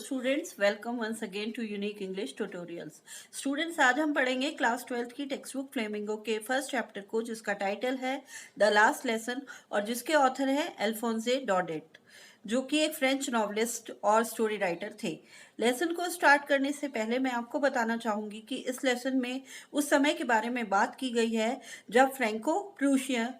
Students, welcome once again to Unique English tutorials. Students, आज हम पढ़ेंगे क्लास 12th की टेक्स्ट बुक फ्लेमिंगो के फर्स्ट चैप्टर को, जिसका टाइटल है द लास्ट लेसन और जिसके ऑथर है अल्फोंसे डॉडेट, जो कि एक फ्रेंच नॉवलिस्ट और स्टोरी राइटर थे। लेसन को स्टार्ट करने से पहले मैं आपको बताना चाहूँगी कि इस लेसन में उस समय के बारे में बात की गई है जब फ्रेंको प्रूशियन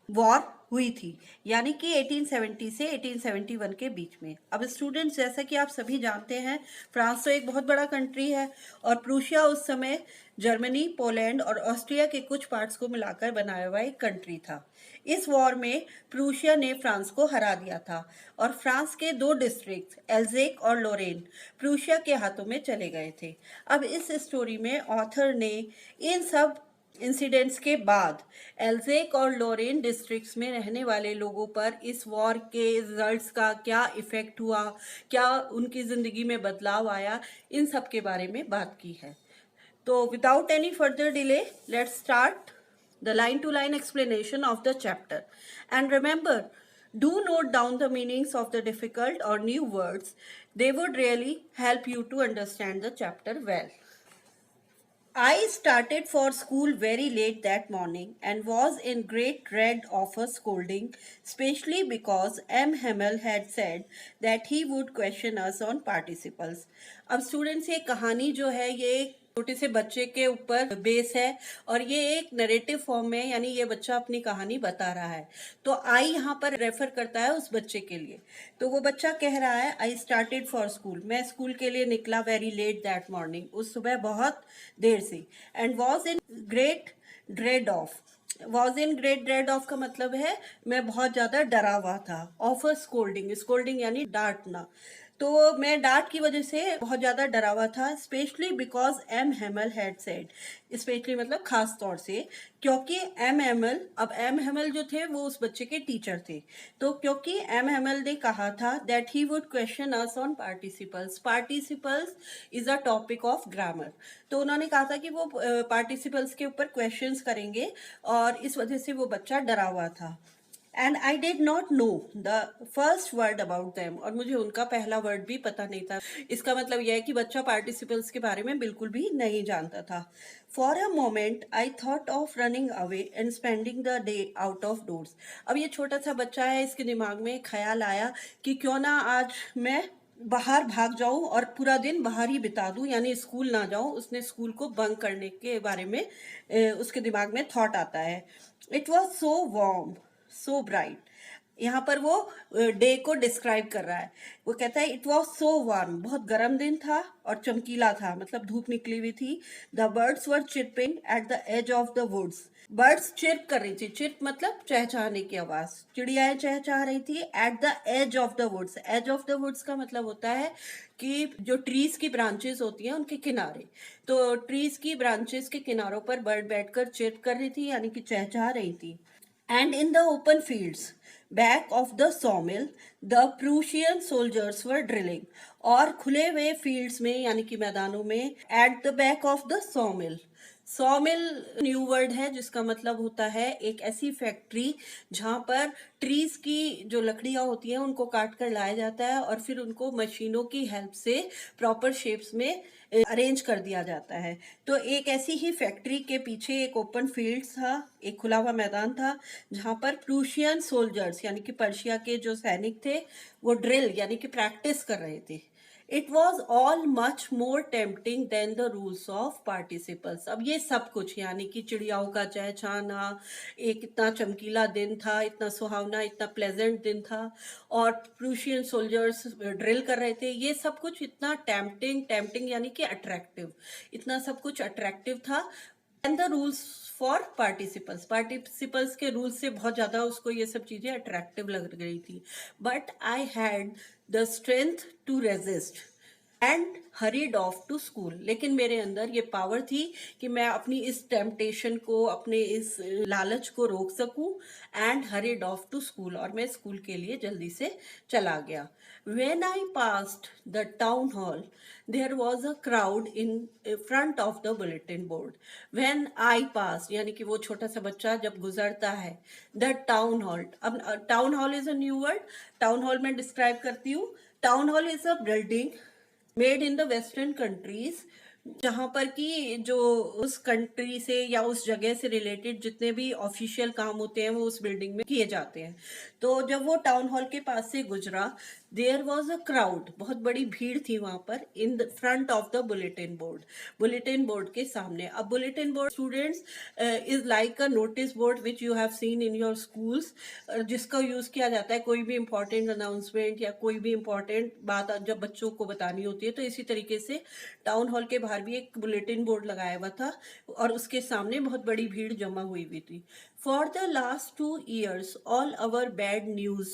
वॉर हुई थी, यानी कि 1870 से 1871 के बीच में। अब स्टूडेंट्स, जैसा कि आप सभी जानते हैं, फ्रांस तो एक बहुत बड़ा कंट्री है और प्रूशिया उस समय जर्मनी, पोलैंड और ऑस्ट्रिया के कुछ पार्ट्स को मिलाकर बनाया हुआ एक कंट्री था। इस वॉर में प्रूशिया ने फ्रांस को हरा दिया था और फ्रांस के दो डिस्ट्रिक्ट एल्जेक और लोरेन प्रूशिया के हाथों में चले गए थे। अब इस स्टोरी में ऑथर ने इन सब इंसिडेंट्स के बाद एल्जेक और लोरेन डिस्ट्रिक्ट्स में रहने वाले लोगों पर इस वॉर के रिजल्ट्स का क्या इफेक्ट हुआ, क्या उनकी ज़िंदगी में बदलाव आया, इन सब के बारे में बात की है। तो without any further delay, let's start the line to line explanation of the chapter. And remember, do note down the meanings of the difficult or new words. They would really help you to understand the chapter well. I started for school very late that morning and was in great dread of a scolding, especially because M. Hamel had said that he would question us on participles. अब students, ये कहानी जो है ये छोटे से बच्चे के ऊपर बेस है और ये एक नरेटिव फॉर्म में, यानी ये बच्चा अपनी कहानी बता रहा है। तो आई यहाँ पर रेफर करता है उस बच्चे के लिए। तो वो बच्चा कह रहा है, आई स्टार्टेड फॉर स्कूल, मैं स्कूल के लिए निकला वेरी लेट दैट मॉर्निंग, उस सुबह बहुत देर से। And was in great dread of, was in great dread of का मतलब है मैं बहुत ज़्यादा डरा हुआ था। ऑफ अ स्कोल्डिंग, स्कोल्डिंग यानी डांटना, तो मैं डांट की वजह से बहुत ज़्यादा डरा हुआ था। Specially because M Hamel had said, specially मतलब खास तौर से क्योंकि एम हेमल, अब एम हेमल जो थे वो उस बच्चे के टीचर थे, तो क्योंकि एम हेमल ने कहा था that he would question us on participles. Participles is a topic of grammar, तो उन्होंने कहा था कि वो पार्टिसिपल्स के ऊपर क्वेश्चंस करेंगे और इस वजह से वो बच्चा डरा हुआ था। And I did not know the first word about them, और मुझे उनका पहला वर्ड भी पता नहीं था। इसका मतलब यह है कि बच्चा पार्टिसिपल्स के बारे में बिल्कुल भी नहीं जानता था। For a moment I thought of running away and spending the day out of doors. अब ये छोटा सा बच्चा है, इसके दिमाग में ख्याल आया कि क्यों ना आज मैं बाहर भाग जाऊं और पूरा दिन बाहर ही बिता दूं, यानी स्कूल ना जाऊं। उसने स्कूल को बंक करने के बारे में उसके दिमाग में थॉट आता है। It was so warm, so bright, यहाँ पर वो डे को डिस्क्राइब कर रहा है। वो कहता है इट वॉज सो वार्म, बहुत गर्म दिन था और चमकीला था, मतलब धूप निकली हुई थी। The birds were chirping at the edge of the woods, birds chirp कर रही थी। चिर्प मतलब चहचहाने की आवाज, चिड़ियाएं चहचहा रही थी। At the edge of the woods, edge of the woods का मतलब होता है कि जो ट्रीज की ब्रांचेस होती हैं उनके किनारे, तो ट्रीज की ब्रांचेस के किनारों पर बर्ड बैठकर चिर्प कर रही थी, यानी कि चहचहा रही थी। And in the open fields back of the sawmill the Prussian soldiers were drilling, और खुले हुए फील्ड्स में यानी कि मैदानों में at the back of the sawmill, सॉमिल new word है जिसका मतलब होता है एक ऐसी फैक्ट्री जहाँ पर ट्रीज की जो लकड़ियाँ होती हैं उनको काट कर लाया जाता है और फिर उनको मशीनों की हेल्प से प्रॉपर शेप्स में अरेंज कर दिया जाता है। तो एक ऐसी ही फैक्ट्री के पीछे एक ओपन फील्ड था, एक खुला हुआ मैदान था, जहाँ पर प्रूशियन सोल्जर्स यानी कि पर्शिया के जो सैनिक थे वो ड्रिल यानी कि प्रैक्टिस कर रहे थे। It was all much more tempting than the rules of participles. अब ये सब कुछ यानी कि चिड़ियाओं का चहचहाना, एक इतना चमकीला दिन था, इतना सुहावना, इतना प्लेजेंट दिन था, और प्रूशियन सोल्जर्स ड्रिल कर रहे थे, ये सब कुछ इतना टेम्पटिंग, टेम्पटिंग यानी कि अट्रैक्टिव, इतना सब कुछ अट्रैक्टिव था। And the rules for participles, participles के रूल्स से बहुत ज़्यादा उसको ये सब चीज़ें अट्रैक्टिव लग रही थी। But I had the strength to resist and hurried off to school, लेकिन मेरे अंदर ये पावर थी कि मैं अपनी इस टेम्पटेशन को, अपने इस लालच को रोक सकूं। And hurried off to school, और मैं स्कूल के लिए जल्दी से चला गया। When I passed the town hall there was a crowd in front of the bulletin board. When I pass यानी कि वो छोटा सा बच्चा जब गुजरता है द टाउन हॉल, अब town hall is a new word, town hall में डिस्क्राइब करती हूँ। Town hall is a building made in the western countries, जहाँ पर कि जो उस कंट्री से या उस जगह से रिलेटेड जितने भी ऑफिशियल काम होते हैं वो उस बिल्डिंग में किए जाते हैं। तो जब वो टाउन हॉल के पास से गुजरा, देयर वॉज अ क्राउड, बहुत बड़ी भीड़ थी वहां पर, in the front of the bulletin board, bulletin board के सामने। अब bulletin board students is like a notice board which you have seen in your schools, जिसका यूज किया जाता है कोई भी इंपॉर्टेंट अनाउंसमेंट या कोई भी इंपॉर्टेंट बात जब बच्चों को बतानी होती है। तो इसी तरीके से टाउन हॉल के बाहर भी एक बुलेटिन बोर्ड लगाया हुआ था और उसके सामने बहुत बड़ी भीड़ जमा हुई थी। For the last 2 years all our bad news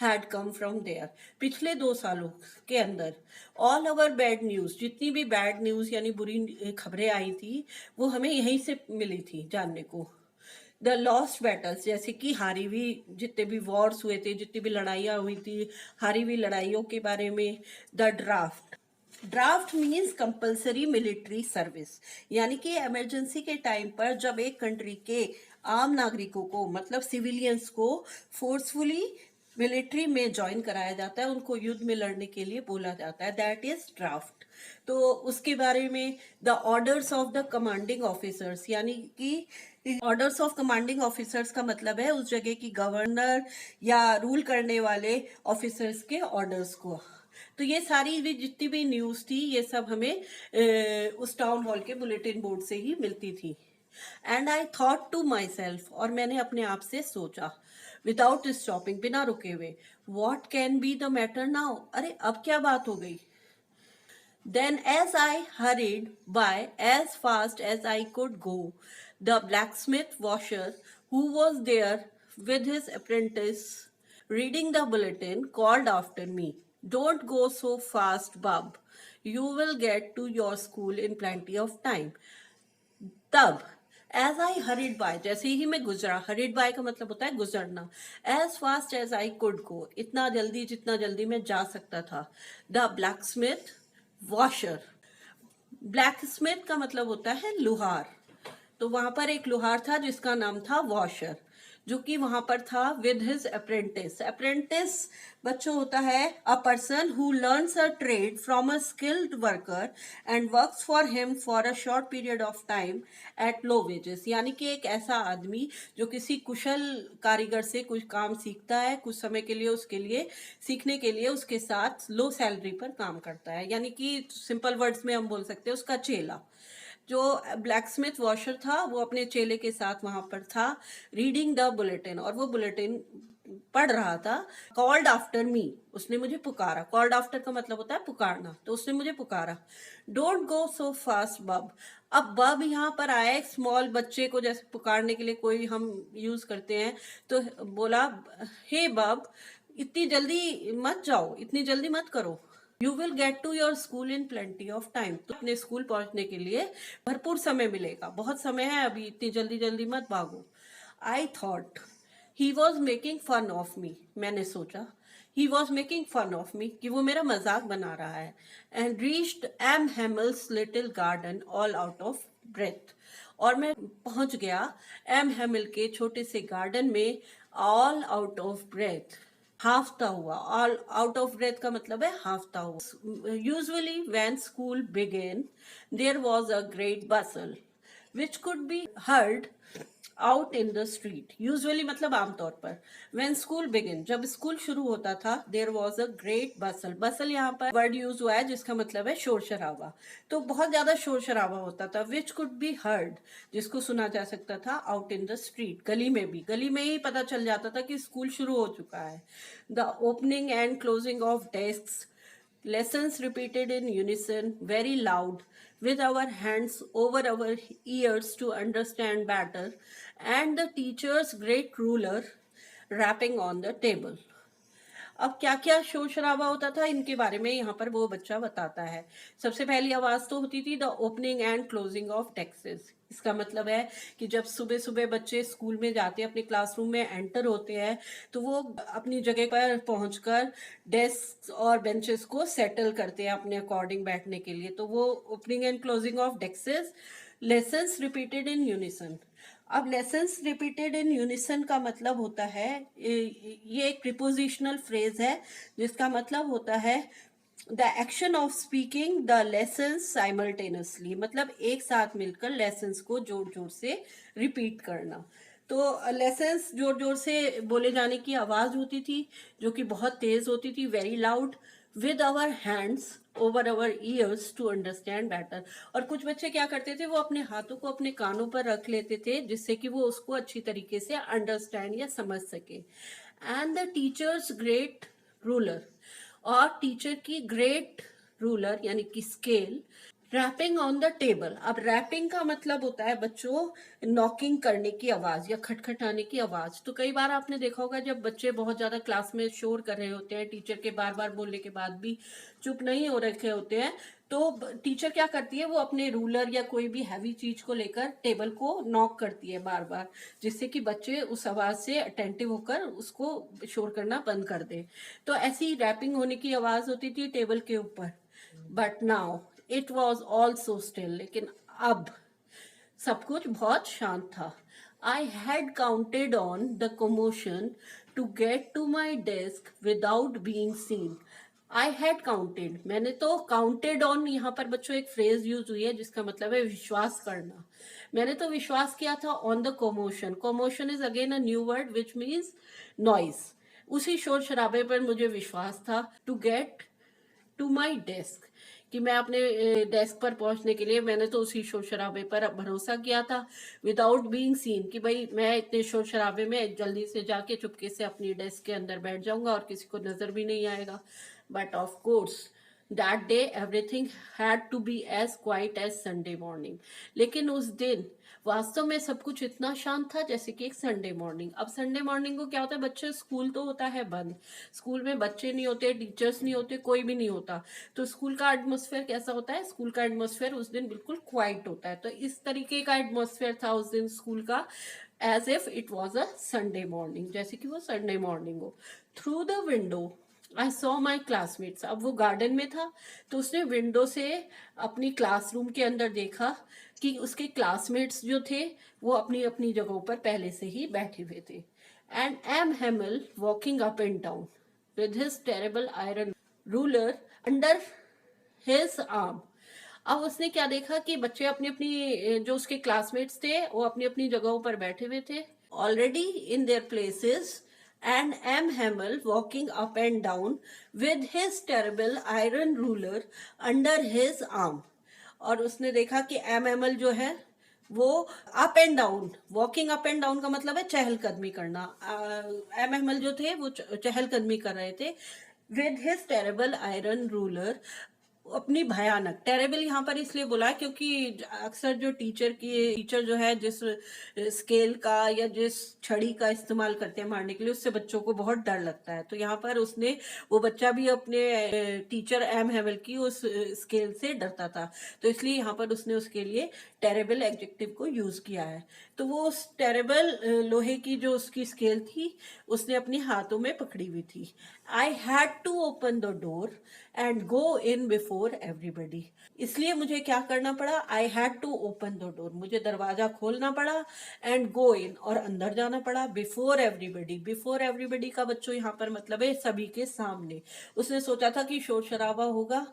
had come from there, पिछले 2 सालों के अंदर ऑल अवर बैड न्यूज, जितनी भी बैड न्यूज यानी बुरी खबरें आई थी वो हमें यहीं से मिली थी जानने को। द लॉस्ट बैटल्स, जैसे कि हारी हुई जितने भी वॉर्स हुए थे, जितनी भी लड़ाइयाँ हुई थी, हारी हुई लड़ाइयों के बारे में। The draft, draft means compulsory military service, यानी कि इमरजेंसी के टाइम पर जब एक कंट्री के आम नागरिकों को मतलब सिविलियंस को फोर्सफुली मिलिट्री में ज्वाइन कराया जाता है, उनको युद्ध में लड़ने के लिए बोला जाता है, दैट इज ड्राफ्ट। तो उसके बारे में the orders of the commanding officers, यानी कि ऑर्डर्स ऑफ कमांडिंग ऑफिसर्स का मतलब है उस जगह की गवर्नर या रूल करने वाले ऑफिसर्स के ऑर्डर्स को। तो ये सारी भी जितनी भी न्यूज थी ये सब हमें उस टाउन हॉल के बुलेटिन बोर्ड से ही मिलती थी। And I thought to myself, और मैंने अपने आप से सोचा, विदाउट स्टॉपिंग, बिना रुके हुए, what can be the matter now, अरे अब क्या बात हो गई। Then, as I hurried by as fast as I could go, the blacksmith washer, who was there with his apprentice reading the bulletin, called after me, "Don't go so fast, bub. You will get to your school in plenty of time." तब as I horrid bye, जैसे ही मैं गुजरा, horrid bye का मतलब होता है गुजरना, as fast as I could go, इतना जल्दी जितना जल्दी मैं जा सकता था। The blacksmith Wachter, blacksmith का मतलब होता है लोहार, तो वहां पर एक लोहार था जिसका नाम था वॉशर, जो कि वहां पर था विद हिज अप्रेंटिस। अप्रेंटिस बच्चों होता है a person who learns a trade from a skilled worker and works for him for a short period of time at low wages, यानी कि एक ऐसा आदमी जो किसी कुशल कारीगर से कुछ काम सीखता है, कुछ समय के लिए उसके लिए सीखने के लिए उसके साथ लो सैलरी पर काम करता है, यानी कि सिंपल वर्ड्स में हम बोल सकते हैं उसका चेला। जो ब्लैक स्मिथ वॉशर था वो अपने चेले के साथ वहां पर था, रीडिंग द बुलेटिन, और वो बुलेटिन पढ़ रहा था। कॉल्ड आफ्टर मी, उसने मुझे पुकारा, कॉल्ड आफ्टर का मतलब होता है पुकारना, तो उसने मुझे पुकारा। डोंट गो सो फास्ट बब, अब बब यहाँ पर आया एक स्मॉल बच्चे को जैसे पुकारने के लिए कोई हम यूज करते हैं, तो बोला हे बब, इतनी जल्दी मत जाओ, इतनी जल्दी मत करो। You will get to your school in plenty of time, तो अपने स्कूल पहुंचने के लिए भरपूर समय मिलेगा, बहुत समय है अभी, इतनी जल्दी जल्दी मत भागो। I thought he was making fun of me, मैंने सोचा he was making fun of me, कि वो मेरा मजाक बना रहा है। And reached M Hamel's little garden all out of breath, और मैं पहुंच गया एम हेमिल के छोटे से गार्डन में, ऑल आउट ऑफ ब्रेथ, हाफता हुआ। ऑल आउट ऑफ ब्रेथ का मतलब है हाफता हुआ। Usually when school began there was a great bustle which could be heard out in the street, usually मतलब आमतौर पर। when school begin, जब स्कूल शुरू होता था, there was a great bustle, bustle यहाँ पर वर्ड यूज हुआ है जिसका मतलब है शोर शराबा, तो बहुत ज्यादा शोर शराबा होता था। which could be heard, जिसको सुना जा सकता था out in the street, गली में भी, गली में ही पता चल जाता था कि स्कूल शुरू हो चुका है। the opening and closing of desks, lessons repeated in unison, very loud, with our hands over our ears to understand better, and the teacher's great ruler rapping on the table. अब क्या क्या शोर शराबा होता था इनके बारे में यहाँ पर वो बच्चा बताता है। सबसे पहली आवाज तो होती थी the opening and closing of desks, इसका मतलब है कि जब सुबह सुबह बच्चे स्कूल में जाते हैं, अपने क्लासरूम में एंटर होते हैं, तो वो अपनी जगह पर पहुंचकर डेस्क और बेंचेस को सेटल करते हैं अपने अकॉर्डिंग बैठने के लिए, तो वो opening and closing of desks. Lessons repeated in unison, अब लेसन्स रिपीटेड इन यूनिसन का मतलब होता है, ये एक प्रिपोजिशनल फ्रेज है जिसका मतलब होता है the action of speaking the lesson simultaneously, मतलब एक साथ मिलकर लेसन्स को जोर जोर से रिपीट करना। तो लेसन्स जोर जोर से बोले जाने की आवाज होती थी, जो कि बहुत तेज होती थी, very loud, with our hands over our ears to understand better. और कुछ बच्चे क्या करते थे, वो अपने हाथों को अपने कानों पर रख लेते थे, जिससे कि वो उसको अच्छी तरीके से अंडरस्टैंड या समझ सके। And the teachers great ruler, और टीचर की ग्रेट रूलर यानी कि scale, rapping on the table. अब रैपिंग का मतलब होता है बच्चों नॉकिंग करने की आवाज या खटखटाने की आवाज। तो कई बार आपने देखा होगा जब बच्चे बहुत ज्यादा क्लास में शोर कर रहे होते हैं, टीचर के बार बार बोलने के बाद भी चुप नहीं हो रखे होते हैं, तो टीचर क्या करती है, वो अपने रूलर या कोई भी हैवी चीज को लेकर टेबल को नॉक करती है बार बार, जिससे कि बच्चे उस आवाज से अटेंटिव होकर उसको शोर करना बंद कर दे। तो ऐसी रैपिंग होने की आवाज होती थी टेबल के ऊपर। But now it was all so still, लेकिन अब सब कुछ बहुत शांत था। I had counted on the commotion to get to my desk without being seen. I had counted, मैंने तो काउंटेड ऑन, यहाँ पर बच्चों एक फ्रेज यूज हुई है जिसका मतलब है विश्वास करना। मैंने तो विश्वास किया था on the commotion. Commotion is again a new word which means noise. उसी शोर शराबे पर मुझे विश्वास था। To get to my desk, कि मैं अपने डेस्क पर पहुंचने के लिए मैंने तो उसी शोर शराबे पर भरोसा किया था। विदाउट बीइंग सीन, कि भाई मैं इतने शोर शराबे में जल्दी से जाके चुपके से अपनी डेस्क के अंदर बैठ जाऊंगा और किसी को नजर भी नहीं आएगा। But of course that day everything had to be as quiet as Sunday morning. लेकिन उस दिन वास्तव में सब कुछ इतना शांत था जैसे कि एक संडे मॉर्निंग। अब संडे मॉर्निंग को क्या होता है, बच्चे स्कूल तो होता है बंद, स्कूल में बच्चे नहीं होते, टीचर्स नहीं होते, कोई भी नहीं होता। तो स्कूल का एटमोसफेयर कैसा होता है, स्कूल का एटमोसफेयर उस दिन बिल्कुल क्वाइट होता है। तो इस तरीके का एटमोसफेयर था उस दिन स्कूल का, as if it was a Sunday morning, जैसे कि वो संडे मॉर्निंग हो। Through the window I saw my classmates. अब वो गार्डन में था, तो उसने विंडो से अपनी क्लासरूम के अंदर देखा कि उसके क्लासमेट्स जो थे वो अपनी अपनी जगहों पर पहले से ही बैठे हुए थे। And M Hamel walking up and down with his terrible iron ruler under his arm। अब उसने क्या देखा कि बच्चे अपनी अपनी जो उसके क्लासमेट्स थे वो अपनी अपनी जगहों पर बैठे हुए थे already in their places, and M Hamel walking up and down with his terrible iron ruler under his arm. और उसने देखा कि एम एमल जो है वो up and down, walking up and down का मतलब है चहलकदमी करना। एम एमएल जो थे वो चहलकदमी कर रहे थे with his terrible iron ruler, अपनी भयानक, टेरेबल यहाँ पर इसलिए बोला है क्योंकि अक्सर जो टीचर जो है जिस स्केल का या जिस छड़ी का इस्तेमाल करते हैं मारने के लिए, उससे बच्चों को बहुत डर लगता है। तो यहाँ पर उसने, वो बच्चा भी अपने टीचर एम हेमल की उस स्केल से डरता था, तो इसलिए यहाँ पर उसने उसके लिए टेरेबल एडजेक्टिव को यूज किया है। तो वो उस टेरेबल लोहे की जो उसकी स्केल थी उसने अपने हाथों में पकड़ी हुई थी। I had to open the door and go in before everybody, इसलिए मुझे क्या करना पड़ा, I had to open the door, मुझे दरवाजा खोलना पड़ा, एंड गो इन, और अंदर जाना पड़ा, बिफोर एवरीबडी। बिफोर एवरीबडी का बच्चों यहाँ पर मतलब है सभी के सामने। उसने सोचा था कि शोर शराबा होगा,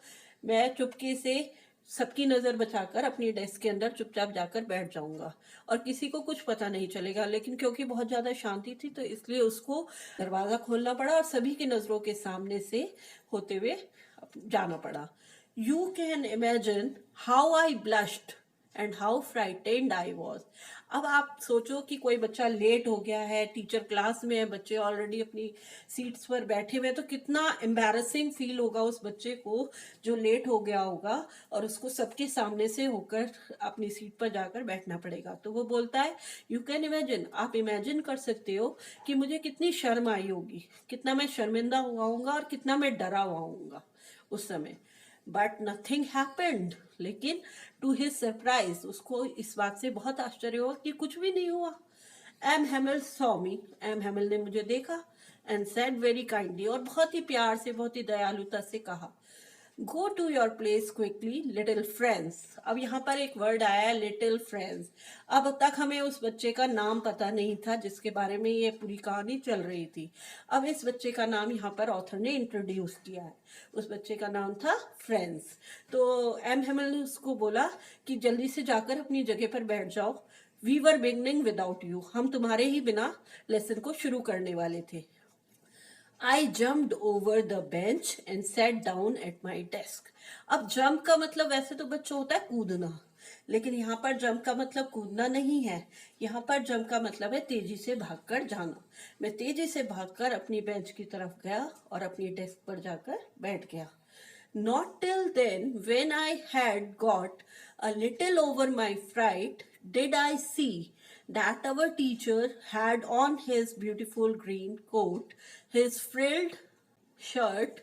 मैं चुपके से सबकी नजर बचाकर अपनी डेस्क के अंदर चुपचाप जाकर बैठ जाऊंगा और किसी को कुछ पता नहीं चलेगा। लेकिन क्योंकि बहुत ज्यादा शांति थी तो इसलिए उसको दरवाजा खोलना पड़ा और सभी की नजरों के सामने से होते हुए जाना पड़ा। You can imagine how I blushed and how frightened I was. अब आप सोचो कि कोई बच्चा लेट हो गया है, टीचर क्लास में है, बच्चे ऑलरेडी अपनी सीट्स पर बैठे हुए हैं, तो कितना एम्बैरसिंग फील होगा उस बच्चे को जो लेट हो गया होगा और उसको सबके सामने से होकर अपनी सीट पर जाकर बैठना पड़ेगा। तो वो बोलता है यू कैन इमेजिन, आप इमेजिन कर सकते हो कि मुझे कितनी शर्म आई होगी, कितना मैं शर्मिंदा हुआ हूँ और कितना मैं डरा हुआ हूँ उस समय। बट नथिंग हैपेंड, लेकिन टू हिज सरप्राइज उसको इस बात से बहुत आश्चर्य हुआ कि कुछ भी नहीं हुआ। M Hemal saw me, M Hemal ने मुझे देखा, एंड सेड वेरी काइंडली, और बहुत ही प्यार से बहुत ही दयालुता से कहा, go to your place quickly little friends. अब यहाँ पर एक वर्ड आया है लिटिल फ्रेंड्स। अब तक हमें उस बच्चे का नाम पता नहीं था जिसके बारे में ये पूरी कहानी चल रही थी। अब इस बच्चे का नाम यहाँ पर ऑथर ने इंट्रोड्यूस किया है। उस बच्चे का नाम था फ्रेंड्स। तो एम हेमल ने उसको बोला कि जल्दी से जाकर अपनी जगह पर बैठ जाओ, we were beginning without you, हम तुम्हारे ही बिना लेसन को शुरू करने वाले थे। I jumped over the bench and sat down at my desk. अब जंप का मतलब वैसे तो बच्चों होता है कूदना, लेकिन यहाँ पर जंप का मतलब कूदना नहीं है। यहाँ पर जंप का मतलब है तेजी से भागकर जाना। मैं तेजी से भागकर अपनी बेंच की तरफ गया और अपनी डेस्क पर जाकर बैठ गया। Not till then, when I had got a little over my fright, did I see that our teacher had on his beautiful green coat, his frilled shirt,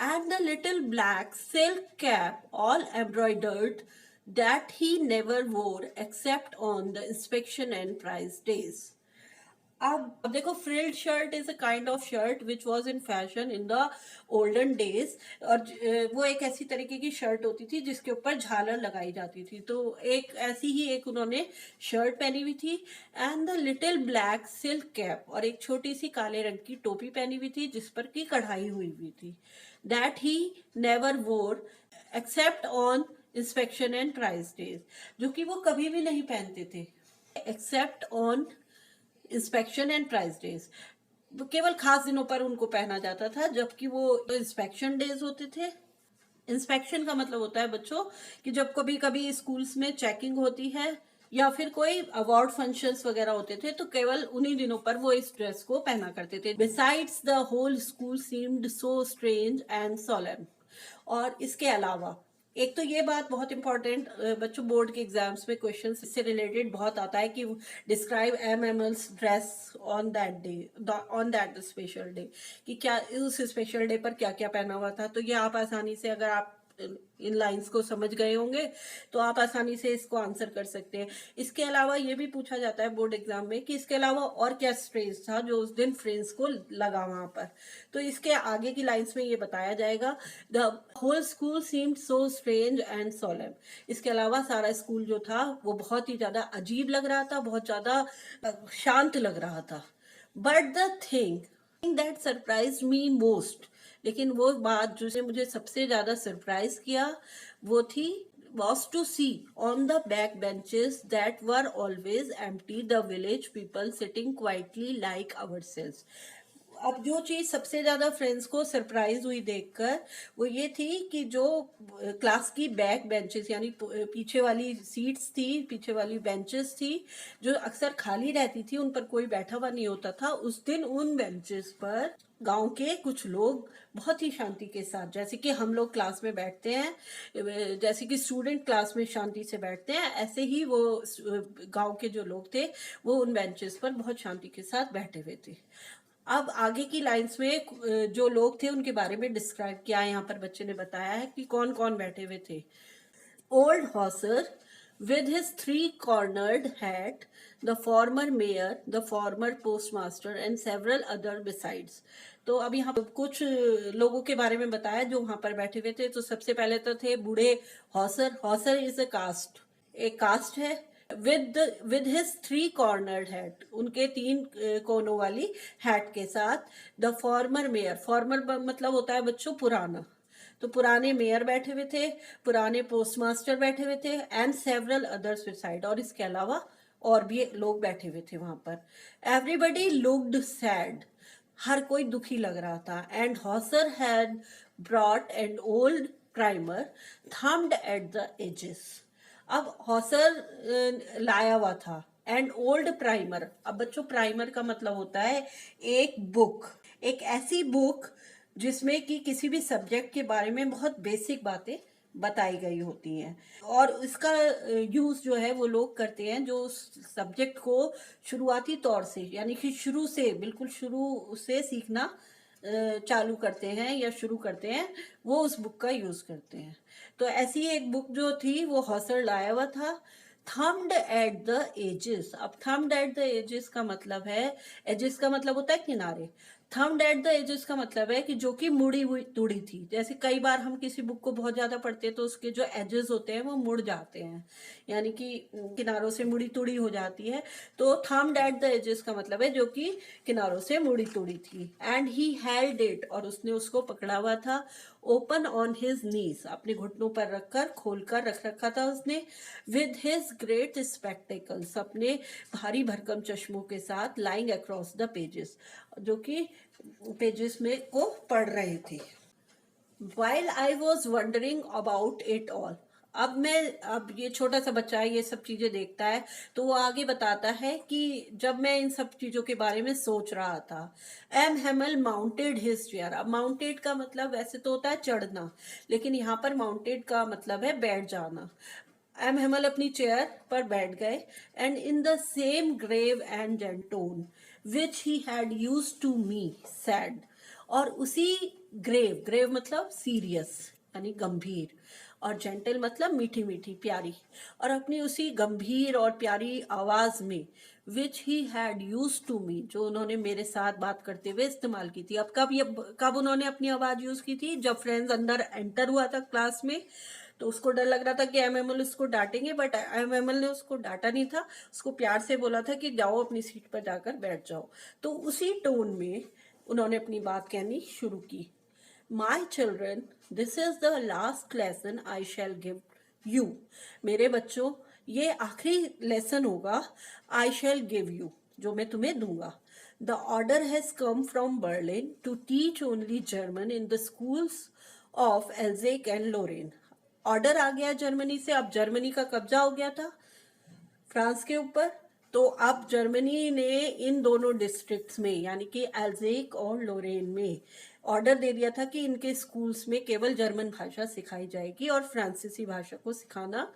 and the little black silk cap all embroidered that he never wore except on the inspection and prize days. अब देखो, frilled shirt is a kind of shirt which was in fashion in the olden days. और वो एक ऐसी तरीके की shirt होती थी जिसके ऊपर झालर लगाई जाती थी। तो एक ऐसी ही एक उन्होंने शर्ट पहनी हुई थी, and the little black silk cap, और एक छोटी सी काले रंग की टोपी पहनी हुई थी जिस पर की कढ़ाई हुई हुई थी। That he never wore except on inspection and prize days, जो कि वो कभी भी नहीं पहनते थे except on inspection and prize days. केवल खास दिनों पर उनको पहना जाता था, जबकि वो इंस्पेक्शन डेज होते थे। इंस्पेक्शन का मतलब होता है बच्चों कि जब कभी कभी स्कूल्स में चेकिंग होती है या फिर कोई अवार्ड फंक्शंस वगैरह होते थे, तो केवल उन्हीं दिनों पर वो इस ड्रेस को पहना करते थे। Besides the whole school seemed so strange and solemn. और इसके अलावा एक तो ये बात बहुत इंपॉर्टेंट, बच्चों बोर्ड के एग्जाम्स में क्वेश्चन से रिलेटेड बहुत आता है कि describe M Hamel's dress on that day, on that special day, कि क्या उस स्पेशल डे पर क्या क्या पहना हुआ था। तो ये आप आसानी से, अगर आप इन लाइंस को समझ गए होंगे तो आप आसानी से इसको आंसर कर सकते हैं। इसके अलावा ये भी पूछा जाता है बोर्ड एग्जाम में कि इसके अलावा और क्या स्ट्रेस था जो उस दिन फ्रेंड्स को लगा वहां पर। तो इसके आगे की लाइंस में ये बताया जाएगा, the whole school seemed so strange and solemn. इसके अलावा सारा स्कूल जो था वो बहुत ही ज्यादा अजीब लग रहा था, बहुत ज्यादा शांत लग रहा था। But the thing that surprise me most, लेकिन वो बात जिसने मुझे सबसे ज्यादा सरप्राइज किया वो थी, was to see on the back benches that were always empty the village people sitting quietly like ourselves. अब जो चीज सबसे ज्यादा फ्रेंड्स को सरप्राइज हुई देखकर वो ये थी कि जो क्लास की बैक बेंचेस यानी पीछे वाली सीट्स थी, पीछे वाली बेंचेस थी जो अक्सर खाली रहती थी, उन पर कोई बैठा हुआ नहीं होता था। उस दिन उन बेंचेस पर गांव के कुछ लोग बहुत ही शांति के साथ, जैसे कि हम लोग क्लास में बैठते हैं, जैसे कि स्टूडेंट क्लास में शांति से बैठते हैं, ऐसे ही वो गांव के जो लोग थे वो उन बेंचेस पर बहुत शांति के साथ बैठे हुए थे। अब आगे की लाइंस में जो लोग थे उनके बारे में डिस्क्राइब किया है। यहाँ पर बच्चे ने बताया है कि कौन कौन बैठे हुए थे। Old Hauser with his three-cornered hat, the former mayor, the former postmaster, and several other besides. तो अब यहाँ पर कुछ लोगों के बारे में बताया जो वहां पर बैठे हुए थे। तो सबसे पहले तो थे बूढ़े Hauser. Hauser is a caste, एक कास्ट है। With his three cornered hat, उनके तीन कोनों वाली हैट के साथ। द फॉर्मर मेयर, फॉर्मर मतलब होता है बच्चों पुराना, तो पुराने मेयर बैठे हुए थे, पुराने पोस्टमास्टर बैठे हुए थे, एंड सेवरल अदर्स बिसाइड, और इसके अलावा और भी लोग बैठे हुए थे वहां पर। एवरीबडी लुक्ड सैड, हर कोई दुखी लग रहा था। And Hauser had brought an old primer thumbed at the edges. अब हॉसर लाया हुआ था एंड ओल्ड प्राइमर। अब बच्चों प्राइमर का मतलब होता है एक बुक, एक ऐसी बुक जिसमें कि किसी भी सब्जेक्ट के बारे में बहुत बेसिक बातें बताई गई होती हैं। और इसका यूज जो है वो लोग करते हैं जो सब्जेक्ट को शुरुआती तौर से, यानी कि शुरू से, बिल्कुल शुरू से सीखना चालू करते हैं या शुरू करते हैं, वो उस बुक का यूज करते हैं। तो ऐसी एक बुक जो थी वो हॉसर लाया हुआ था। Thumbed at the edges. अब थम्ड एट द एजेस का मतलब है, एजेस का मतलब होता है किनारे, थम्ड एट द एजेस का मतलब है कि जो कि मुड़ी हुई तुड़ी थी। जैसे कई बार हम किसी बुक को बहुत ज्यादा पढ़ते हैं तो उसके जो एजेस होते हैं वो मुड़ जाते हैं, यानी कि किनारों से मुड़ी तुड़ी हो जाती है। तो थम्ड एट द एजेस का मतलब है जो कि किनारों से मुड़ी तुड़ी थी। एंड ही हेल्ड इट, और उसने उसको पकड़ा हुआ था। ओपन ऑन हिज नीज, अपने घुटनों पर रखकर, खोल कर रख रखा था उसने। विद हिज ग्रेट स्पेक्टेकल्स, अपने भारी भरकम चश्मों के साथ। लाइंग अक्रॉस द पेजेस, जो कि पेजेस में को पढ़ रहे थे। While I was wondering about it all, अब ये छोटा सा बच्चा है, ये सब चीजें देखता है, तो वो आगे बताता है कि जब मैं इन सब चीजों के बारे में सोच रहा था। M Hamel mounted his chair. अब माउंटेड का मतलब वैसे तो होता है चढ़ना, लेकिन यहाँ पर माउंटेड का मतलब है बैठ जाना। एम हेमल अपनी चेयर पर बैठ गए। And in the same grave and tone which he had use to me said, और उसी ग्रेव, ग्रेव मतलब सीरियस यानी गंभीर, और जेंटल मतलब मीठी मीठी प्यारी, और अपनी उसी गंभीर और प्यारी आवाज में which he had use to me, जो उन्होंने मेरे साथ बात करते हुए इस्तेमाल की थी। अब कब उन्होंने अपनी आवाज यूज की थी? जब फ्रेंड्स अंदर एंटर हुआ था क्लास में, तो उसको डर लग रहा था कि एमएमएल उसको डांटेंगे, बट एमएमएल ने उसको डांटा नहीं था। उसको प्यार से बोला था कि जाओ अपनी सीट पर जाकर बैठ जाओ। तो उसी टोन में उन्होंने अपनी बात कहनी शुरू की। My children, this is the last lesson I shell give you. मेरे बच्चों, ये आखिरी लेसन होगा, आई शैल गिव यू, जो मैं तुम्हें दूंगा। The order has come from Berlin to teach only German in the schools of Alsace and Lorraine. Order आ गया जर्मनी से। अब जर्मनी का कब्जा हो गया था फ्रांस के ऊपर, तो अब जर्मनी ने इन दोनों डिस्ट्रिक्ट्स में, यानी कि एल्जेक और लोरेन में, ऑर्डर दे दिया था कि इनके स्कूल्स में केवल जर्मन भाषा सिखाई जाएगी और फ्रांसीसी भाषा को सिखाना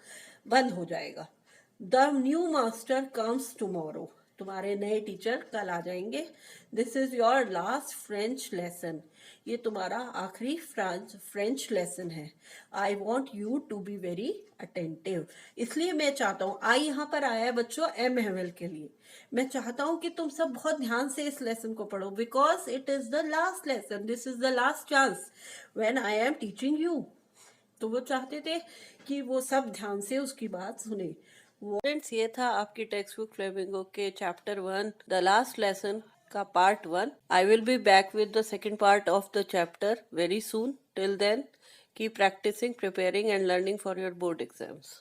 बंद हो जाएगा। The new master comes tomorrow, तुम्हारे नए टीचर कल आ जाएंगे। This is your last French lesson, ये तुम्हारा आखिरी फ्रेंच लेसन है। I want you to be very attentive. इसलिए मैं चाहता हूँ, आई यहाँ पर आया है बच्चों एम हेमल के लिए। मैं चाहता हूँ कि तुम सब बहुत ध्यान से इस लेसन को पढ़ो, because it is the last lesson, this is the last chance when I am teaching you. तो वो चाहते थे कि वो सब ध्यान से उसकी बात सुने। फ्रेंड्स, ये था आपकी टेक्स्ट बुक फ्लेमिंगो के चैप्टर 1 द लास्ट लेसन का part 1। I will be back with the second part of the chapter very soon. Till then, keep practising, preparing and learning for your board exams.